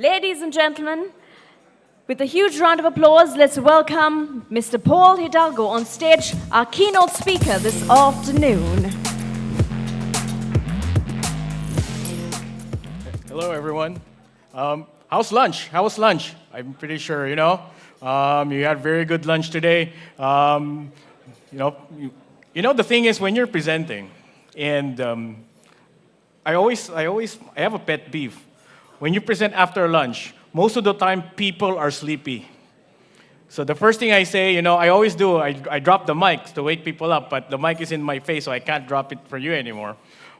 Ladies and gentlemen, with a huge round of applause, let's welcome Mr. Paul Hidalgo on stage, our keynote speaker this afternoon. Hello, everyone. How's lunch? How was lunch? I'm pretty sure, you had very good lunch today. The thing is, when you're presenting, and I have a pet peeve. When you present after lunch, most of the time people are sleepy. So the first thing I say, I always do, I drop the mic to wake people up, but the mic is in my face, so I can't drop it for you anymore.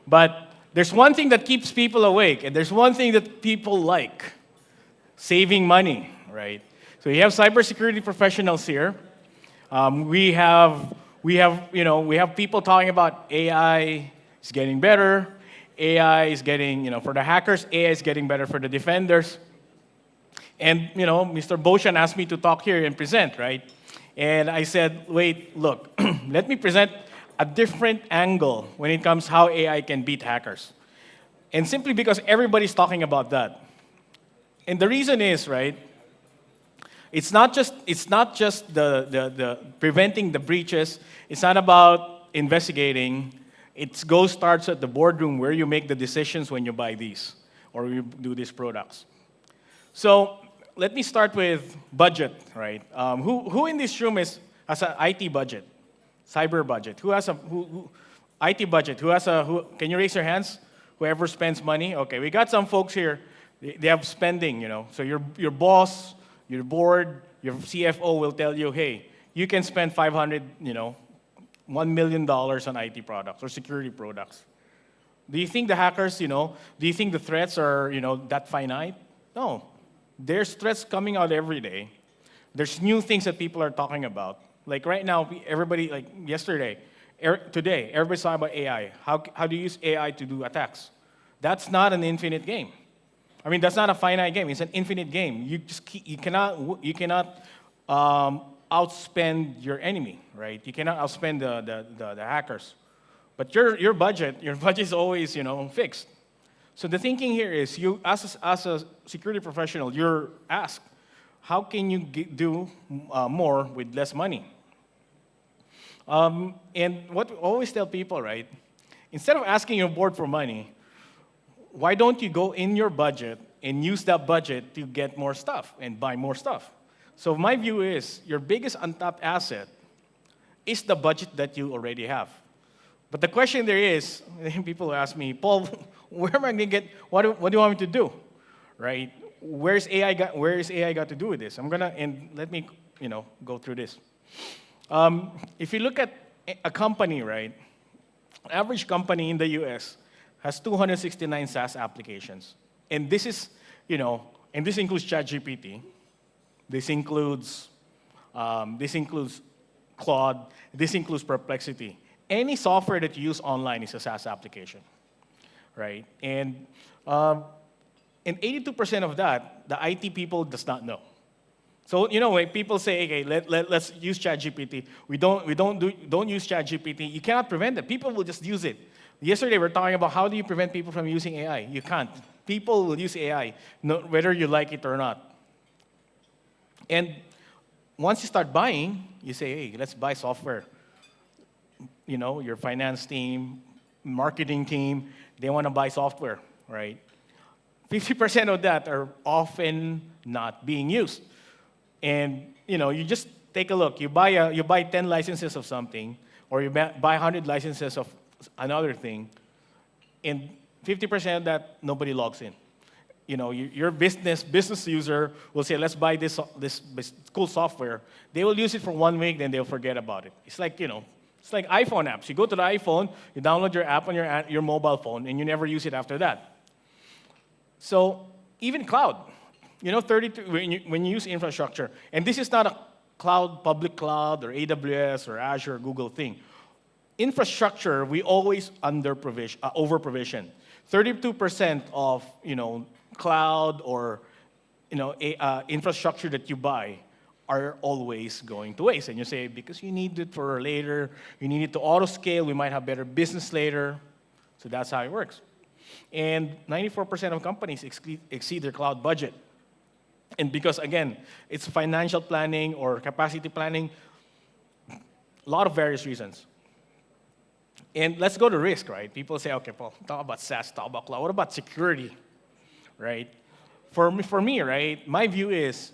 But there's one thing that keeps people awake, and there's one thing that people like: saving money, right? So you have cybersecurity professionals here. We have people talking about AI is getting better. AI is getting, for the hackers, AI is getting better for the defenders. And, Mr. Boshan asked me to talk here and present, right? And I said, wait, look, let me present a different angle when it comes how AI can beat hackers. And simply because everybody's talking about that. And the reason is, right, it's not just the preventing the breaches. It's not about investigating. It starts at the boardroom where you make the decisions when you buy these or you do these products. So let me start with budget, right? Who in this room has an IT budget, cyber budget? Who has IT budget? Can you raise your hands? Whoever spends money? Okay, we got some folks here. They have spending, So your boss, your board, your CFO will tell you, hey, you can spend $500, $1 million on IT products or security products. Do you think the hackers, do you think the threats are, that finite? No. There's threats coming out every day. There's new things that people are talking about. Like right now, everybody, like yesterday, today, everybody's talking about AI. How do you use AI to do attacks? That's not an infinite game. I mean, that's not a finite game. It's an infinite game. You cannot outspend your enemy, right? You cannot outspend the hackers. But your budget is always, fixed. So the thinking here is, you as a security professional, you're asked, how can you do more with less money? And what we always tell people, right? Instead of asking your board for money, why don't you go in your budget and use that budget to get more stuff and buy more stuff? So my view is, your biggest untapped asset is the budget that you already have. But the question there is, people ask me, Paul, where am I going to get, what do you want me to do, right? Where's AI got to do with this? And let me, go through this. If you look at a company, right, average company in the US has 269 SaaS applications. And this is, and this includes ChatGPT. This includes Claude. This includes Perplexity. Any software that you use online is a SaaS application, right? And 82% of that, the IT people does not know. So when people say, okay, let's use ChatGPT. Don't use ChatGPT. You cannot prevent it. People will just use it. Yesterday we were talking about how do you prevent people from using AI. You can't. People will use AI, whether you like it or not. And once you start buying, you say, hey, let's buy software. Your finance team, marketing team, they want to buy software, right? 50% of that are often not being used. And, you just take a look. You buy 10 licenses of something, or you buy 100 licenses of another thing, and 50% of that, nobody logs in. Your business user will say, let's buy this cool software. They will use it for 1 week, then they'll forget about it. It's like, it's like iPhone apps. You go to the iPhone, you download your app on your mobile phone, and you never use it after that. So even cloud, 32 when you use infrastructure, and this is not a public cloud or AWS or Azure or Google thing. Infrastructure, we always over-provision. 32% of, cloud or infrastructure that you buy are always going to waste. And you say, because you need it for later, you need it to auto-scale, we might have better business later. So that's how it works. And 94% of companies exceed their cloud budget. And because, again, it's financial planning or capacity planning, a lot of various reasons. And let's go to risk, right? People say, okay, Paul, talk about SaaS, talk about cloud. What about security, right? For me, right, my view is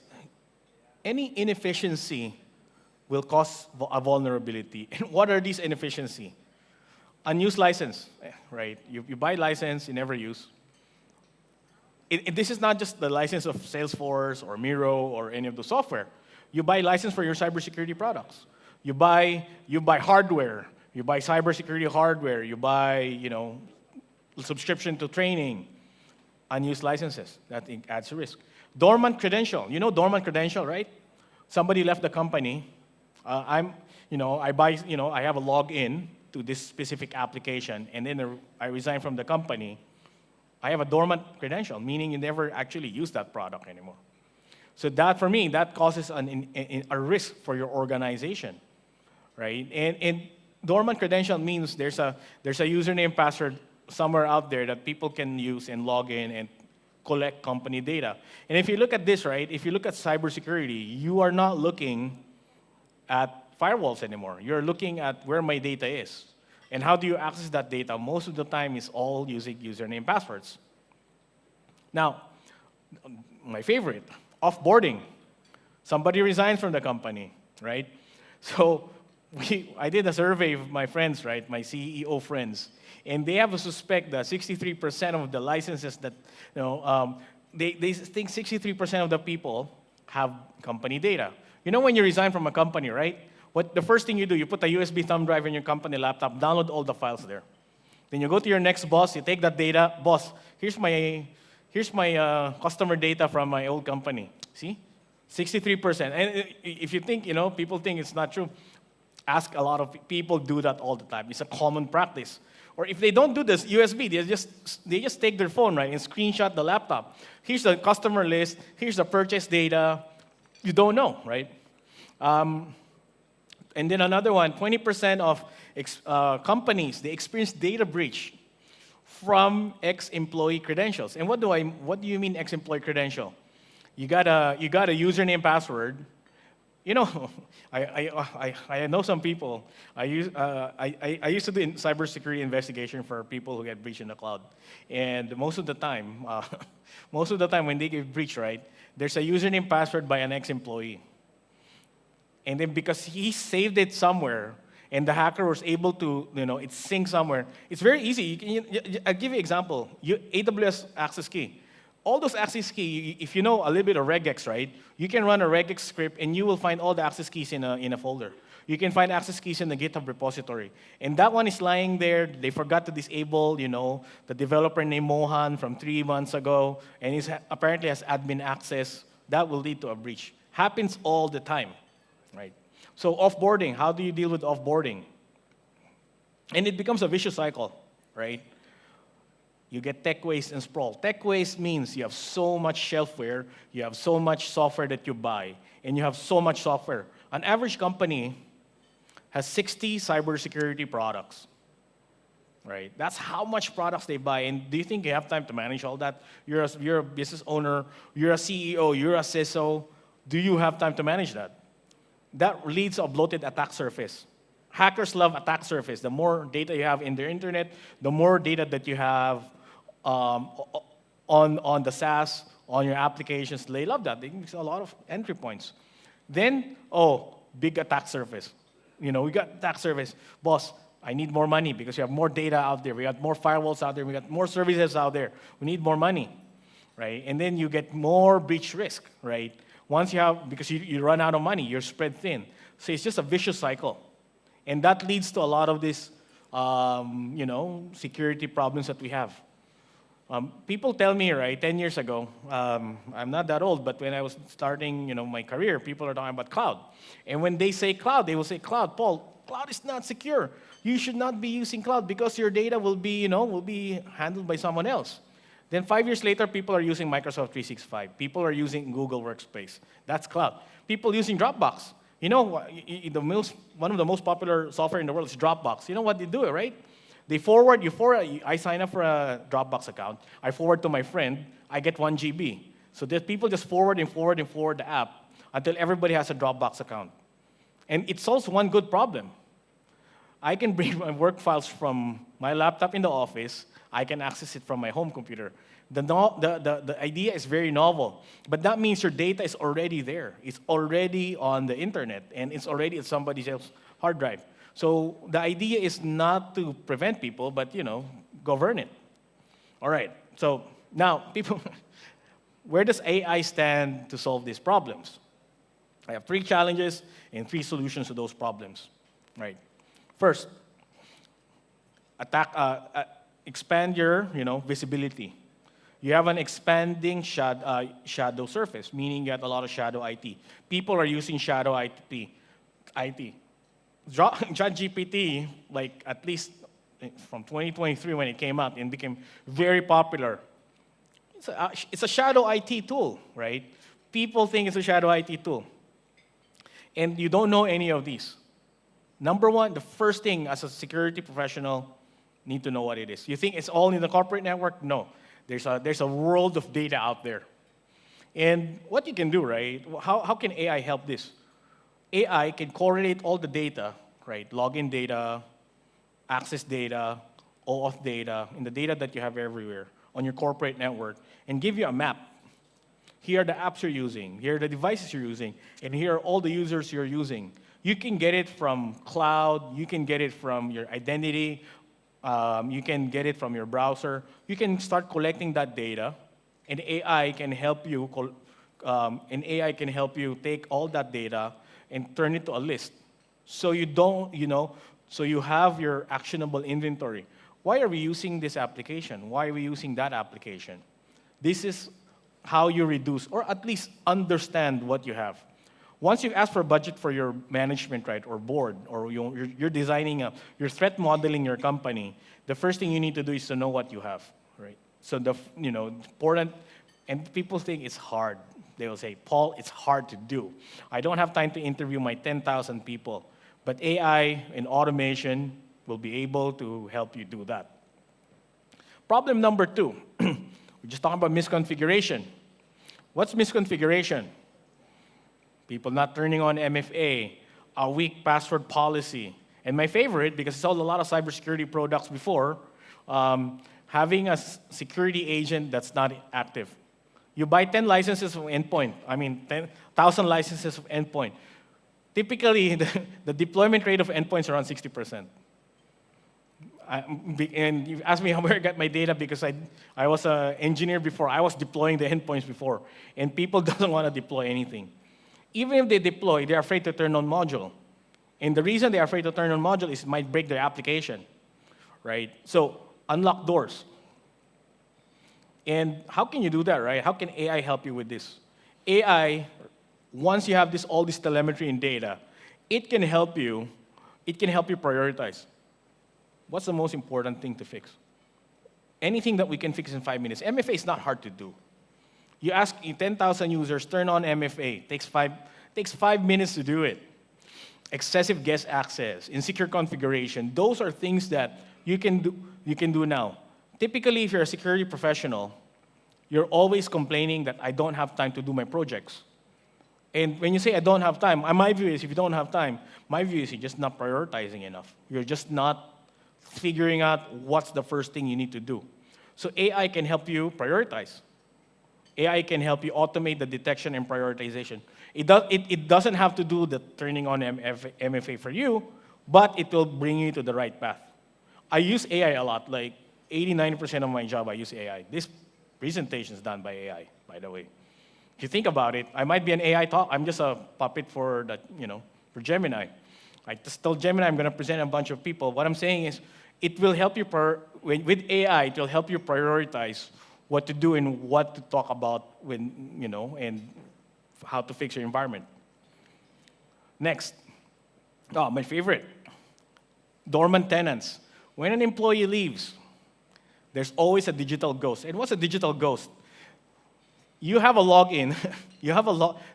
any inefficiency will cause a vulnerability. And what are these inefficiency? Unused license, right? You buy license, you never use. This is not just the license of Salesforce or Miro or any of the software. You buy license for your cybersecurity products. You buy hardware. You buy cybersecurity hardware. You buy, subscription to training. Unused licenses. That adds risk. Dormant credential. You know dormant credential, right? Somebody left the company. I have a login to this specific application, and then I resign from the company. I have a dormant credential, meaning you never actually use that product anymore. So that, for me, that causes a risk for your organization, right? And dormant credential means there's a username, password somewhere out there that people can use and log in and collect company data. And if you look at this, right, if you look at cybersecurity, you are not looking at firewalls anymore. You're looking at where my data is. And how do you access that data? Most of the time is all using username passwords. Now, my favorite, offboarding. Somebody resigns from the company, right? So I did a survey of my friends, right, my CEO friends, and they have a suspect that 63% of the licenses that, they think 63% of the people have company data. You know when you resign from a company, right? The first thing you do, you put a USB thumb drive in your company laptop, download all the files there. Then you go to your next boss, you take that data, boss, here's my customer data from my old company. See? 63%. And if you think, people think it's not true, ask a lot of people do that all the time. It's a common practice. Or if they don't do this, USB, they just take their phone, right, and screenshot the laptop. Here's the customer list, here's the purchase data. You don't know, right? And then another one, 20% of companies, they experience data breach from ex-employee credentials. And what do you mean ex-employee credential? You got a username, password. I know some people. I used to do cybersecurity investigation for people who get breached in the cloud. And most of the time when they get breached, right, there's a username, password by an ex-employee. And then because he saved it somewhere, and the hacker was able to, it's synced somewhere. It's very easy. I'll give you an example. AWS access key. All those access keys, if you know a little bit of regex, right, you can run a regex script, and you will find all the access keys in a folder. You can find access keys in the GitHub repository. And that one is lying there. They forgot to disable, the developer named Mohan from 3 months ago, and he apparently has admin access. That will lead to a breach. Happens all the time. Right. So offboarding, how do you deal with offboarding? And it becomes a vicious cycle, right? You get tech waste and sprawl. Tech waste means you have so much shelfware, you have so much software that you buy, and you have so much software. An average company has 60 cybersecurity products, right? That's how much products they buy. And do you think you have time to manage all that? You're a business owner, you're a CEO, you're a CISO. Do you have time to manage that? That leads to a bloated attack surface. Hackers love attack surface. The more data you have in the internet, the more data that you have on the SaaS, on your applications. They love that. They use a lot of entry points. Then, big attack surface. We got attack surface. Boss, I need more money because we have more data out there. We got more firewalls out there. We got more services out there. We need more money, right? And then you get more breach risk, right? Once you have, because you run out of money, you're spread thin. So it's just a vicious cycle. And that leads to a lot of these, security problems that we have. People tell me, right, 10 years ago, I'm not that old, but when I was starting, my career, people are talking about cloud. And when they say cloud, they will say, cloud, Paul, cloud is not secure. You should not be using cloud because your data will be handled by someone else. Then 5 years later, people are using Microsoft 365. People are using Google Workspace. That's cloud. People using Dropbox. One of the most popular software in the world is Dropbox. You know what they do, right? They forward, I sign up for a Dropbox account. I forward to my friend. I get 1 GB. So that people just forward and forward and forward the app until everybody has a Dropbox account. And it solves one good problem. I can bring my work files from my laptop in the office. I can access it from my home computer. The idea is very novel, but that means your data is already there. It's already on the internet, and it's already at somebody else's hard drive. So the idea is not to prevent people, but govern it. All right. So now, people, where does AI stand to solve these problems? I have 3 challenges and 3 solutions to those problems. Right. First, expand your visibility. You have an expanding shadow surface, meaning you have a lot of shadow IT. People are using shadow IT. ChatGPT, like at least from 2023 when it came out and became very popular. It's a shadow IT tool, right? People think it's a shadow IT tool. And you don't know any of these. Number one, the first thing as a security professional, need to know what it is. You think it's all in the corporate network? No. There's a world of data out there. And what you can do, right? How can AI help this? AI can correlate all the data, right? Login data, access data, OAuth data, and the data that you have everywhere on your corporate network, and give you a map. Here are the apps you're using, here are the devices you're using, and here are all the users you're using. You can get it from cloud, you can get it from your identity, you can get it from your browser. You can start collecting that data, and AI can help you. Take all that data and turn it to a list. So so you have your actionable inventory. Why are we using this application? Why are we using that application? This is how you reduce, or at least understand what you have. Once you ask for a budget for your management, right, or board, or you're designing, you're threat modeling your company, the first thing you need to do is to know what you have, right? So important, and people think it's hard. They will say, Paul, it's hard to do. I don't have time to interview my 10,000 people. But AI and automation will be able to help you do that. Problem number 2, we're just talking about misconfiguration. What's misconfiguration? People not turning on MFA, a weak password policy. And my favorite, because I sold a lot of cybersecurity products before, having a security agent that's not active. You buy 10 licenses of endpoint, 10,000 licenses of endpoint. Typically, the deployment rate of endpoints is around 60%. And you asked me where I got my data because I was an engineer before. I was deploying the endpoints before. And people don't want to deploy anything. Even if they deploy, they're afraid to turn on module. And the reason they're afraid to turn on module is it might break their application, right? So unlock doors. And how can you do that, right? How can AI help you with this? AI, once you have all this telemetry and data, it can help you prioritize. What's the most important thing to fix? Anything that we can fix in 5 minutes. MFA is not hard to do. You ask 10,000 users, turn on MFA. Takes 5 minutes to do it. Excessive guest access, insecure configuration. Those are things that you can do now. Typically, if you're a security professional, you're always complaining that I don't have time to do my projects. And when you say I don't have time, my view is if you don't have time, my view is you're just not prioritizing enough. You're just not figuring out what's the first thing you need to do. So AI can help you prioritize. AI can help you automate the detection and prioritization. It doesn't have to do the turning on MFA for you, but it will bring you to the right path. I use AI a lot. Like 80-90% of my job, I use AI. This presentation is done by AI, by the way. If you think about it, I might be an AI talk. I'm just a puppet for for Gemini. I just told Gemini I'm going to present a bunch of people. What I'm saying is, it will help you with AI. It will help you prioritize what to do and what to talk about and how to fix your environment. Next, my favorite, dormant tenants. When an employee leaves, there's always a digital ghost. And what's a digital ghost? You have a login.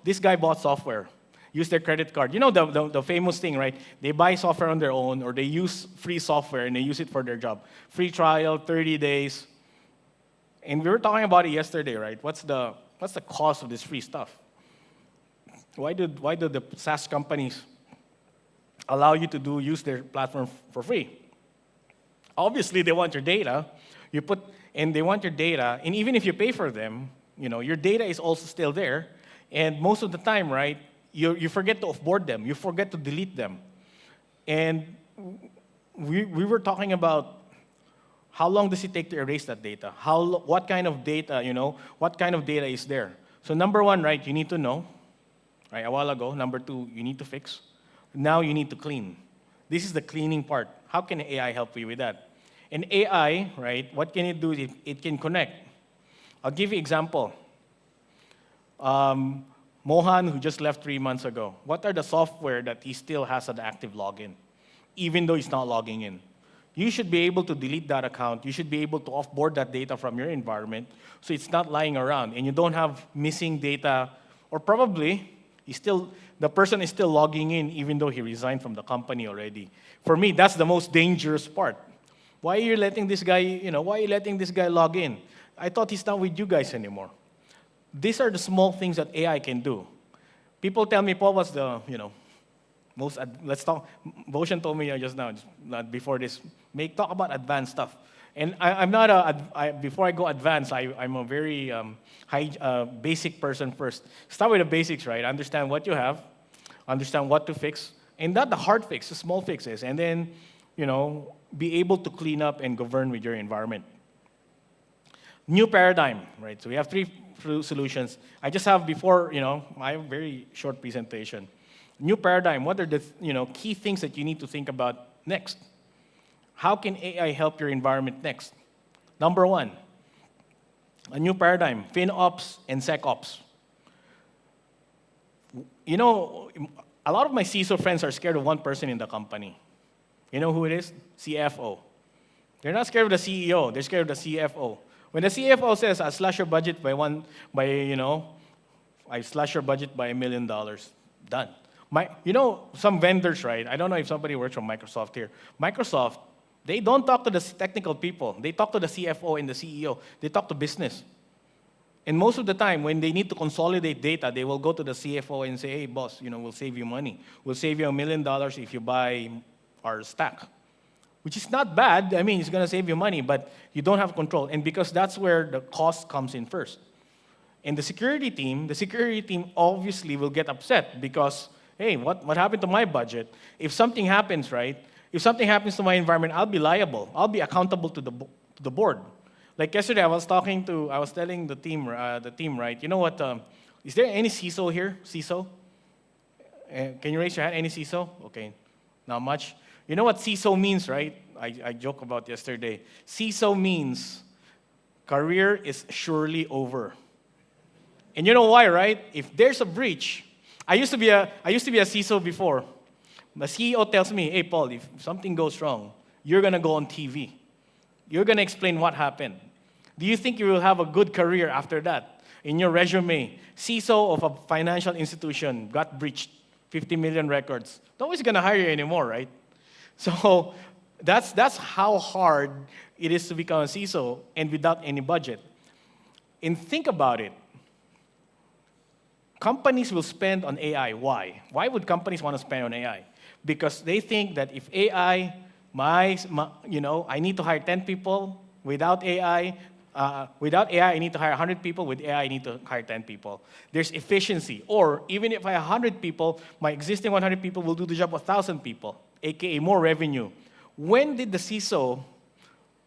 This guy bought software, used their credit card. You know the famous thing, right? They buy software on their own, or they use free software and they use it for their job. Free trial, 30 days. And we were talking about it yesterday, right? What's the What's the cost of this free stuff? Why do the SaaS companies allow you to use their platform for free? Obviously, they want your data. They want your data, and even if you pay for them, your data is also still there. And most of the time, right, you forget to offboard them. You forget to delete them. And we were talking about how long does it take to erase that data? What kind of data, what kind of data is there? So number one, right, you need to know, right, a while ago. Number two, you need to fix. Now you need to clean. This is the cleaning part. How can AI help you with that? And AI, right, what can it do? It can connect. I'll give you an example. Mohan, who just left 3 months ago, what are the software that he still has an active login, even though he's not logging in? You should be able to delete that account. You should be able to offboard that data from your environment so it's not lying around and you don't have missing data, or probably the person is still logging in even though he resigned from the company already. For me, that's the most dangerous part. Why are you letting this guy, log in? I thought he's not with you guys anymore. These are the small things that AI can do. People tell me, Paul, what's the, let's talk. Boshan told me just now, before this, talk about advanced stuff. And I'm not before I go advanced, I'm a very basic person first. Start with the basics, right? Understand what you have, understand what to fix, and not the hard fix, the small fixes, and then, be able to clean up and govern with your environment. New paradigm, right? So we have 3 solutions. I just have my very short presentation. New paradigm, what are the key things that you need to think about next? How can AI help your environment next? Number 1, a new paradigm, FinOps and SecOps. A lot of my CISO friends are scared of one person in the company. You know who it is? CFO. They're not scared of the CEO, they're scared of the CFO. When the CFO says, I slash your budget I slash your budget by $1 million, done. Some vendors, right? I don't know if somebody works from Microsoft here. Microsoft, they don't talk to the technical people. They talk to the CFO and the CEO. They talk to business. And most of the time, when they need to consolidate data, they will go to the CFO and say, hey, boss, we'll save you money. We'll save you $1 million if you buy our stack. Which is not bad. I mean, it's going to save you money, but you don't have control. And because that's where the cost comes in first. And the security team obviously will get upset because, hey, what happened to my budget? If something happens, right? If something happens to my environment, I'll be liable. I'll be accountable to the board. Like yesterday, I was telling the team, right? You know what? Is there any CISO here? CISO? Can you raise your hand? Any CISO? Okay, not much. You know what CISO means, right? I joked about yesterday. CISO means career is surely over. And you know why, right? If there's a breach, I used to be a CISO before. The CEO tells me, hey, Paul, if something goes wrong, you're going to go on TV. You're going to explain what happened. Do you think you will have a good career after that? In your resume, CISO of a financial institution got breached, 50 million records. Nobody's going to hire you anymore, right? So that's how hard it is to become a CISO and without any budget. And think about it. Companies will spend on AI. Why? Why would companies want to spend on AI? Because they think that if AI, I need to hire 10 people. Without AI, I need to hire 100 people. With AI, I need to hire 10 people. There's efficiency. Or even if I hire 100 people, my existing 100 people will do the job of 1,000 people, aka more revenue. When did the CISO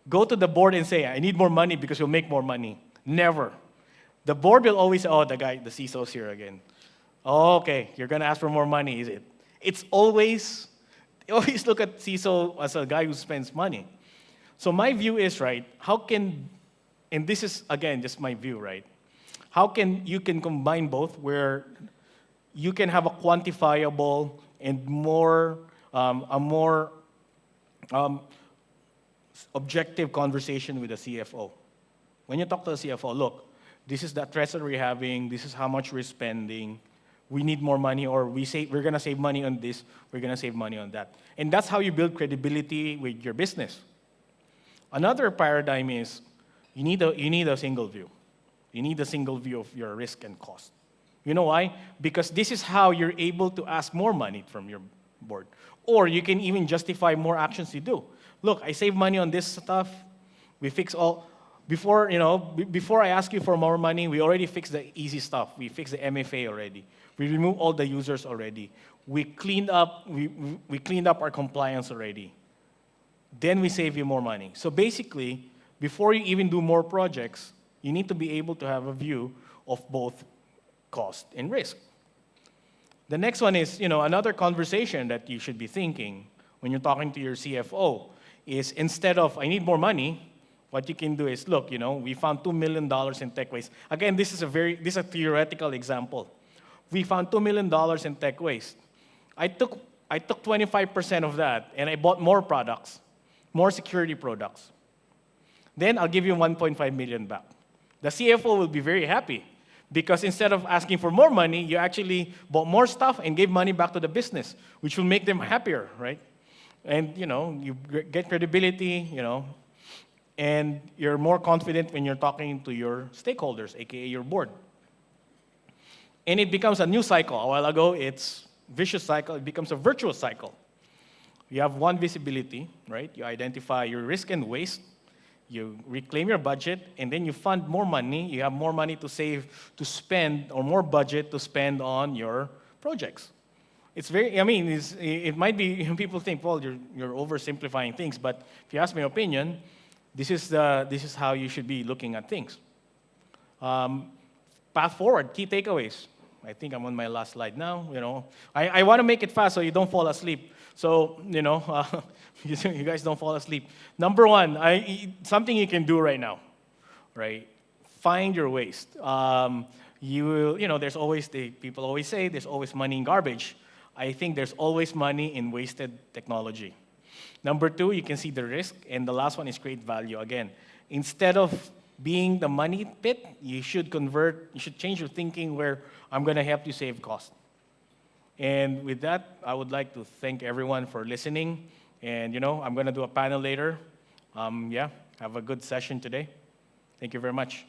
go to the board and say, I need more money because you'll make more money? Never. The board will always say, oh, the CISO's here again. Oh, okay, you're going to ask for more money, is it? They always look at CISO as a guy who spends money. So my view is, right, and this is, again, just my view, right? How can you combine both where you can have a quantifiable and a more objective conversation with the CFO. When you talk to the CFO, look, this is the threats that we're having, this is how much we're spending, we need more money, or we're going to save money on this, we're going to save money on that. And that's how you build credibility with your business. Another paradigm is you need a single view. You need a single view of your risk and cost. You know why? Because this is how you're able to ask more money from your board. Or you can even justify more actions you do. Look, I save money on this stuff. We fix all, before I ask you for more money, we already fixed the easy stuff. We fixed the MFA already. We removed all the users already. We cleaned up our compliance already. Then we save you more money. So basically, before you even do more projects, you need to be able to have a view of both cost and risk. The next one is, another conversation that you should be thinking when you're talking to your CFO is, instead of, I need more money, what you can do is, look, we found $2 million in tech waste. Again, this is a theoretical example. We found $2 million in tech waste. I took 25% of that, and I bought more products, more security products. Then I'll give you 1.5 million back. The CFO will be very happy, because instead of asking for more money, you actually bought more stuff and gave money back to the business, which will make them happier, right? And you get credibility, and you're more confident when you're talking to your stakeholders, aka your board. And it becomes a new cycle. A while ago, it's vicious cycle. It becomes a virtuous cycle. You have one visibility, right? You identify your risk and waste. You reclaim your budget, and then you fund more money. You have more money to save, to spend, or more budget to spend on your projects. It's very, it might be, people think, well, you're oversimplifying things, but if you ask my opinion, this is how you should be looking at things. Path forward, key takeaways. I think I'm on my last slide now. I want to make it fast so you don't fall asleep. So, you guys don't fall asleep. Number one, something you can do right now, right? Find your waste. There's always, people always say there's always money in garbage. I think there's always money in wasted technology. Number two, you can see the risk. And the last one is create value. Again, instead of being the money pit, you should change your thinking where I'm going to help you save cost. And with that, I would like to thank everyone for listening. And, I'm going to do a panel later. Have a good session today. Thank you very much.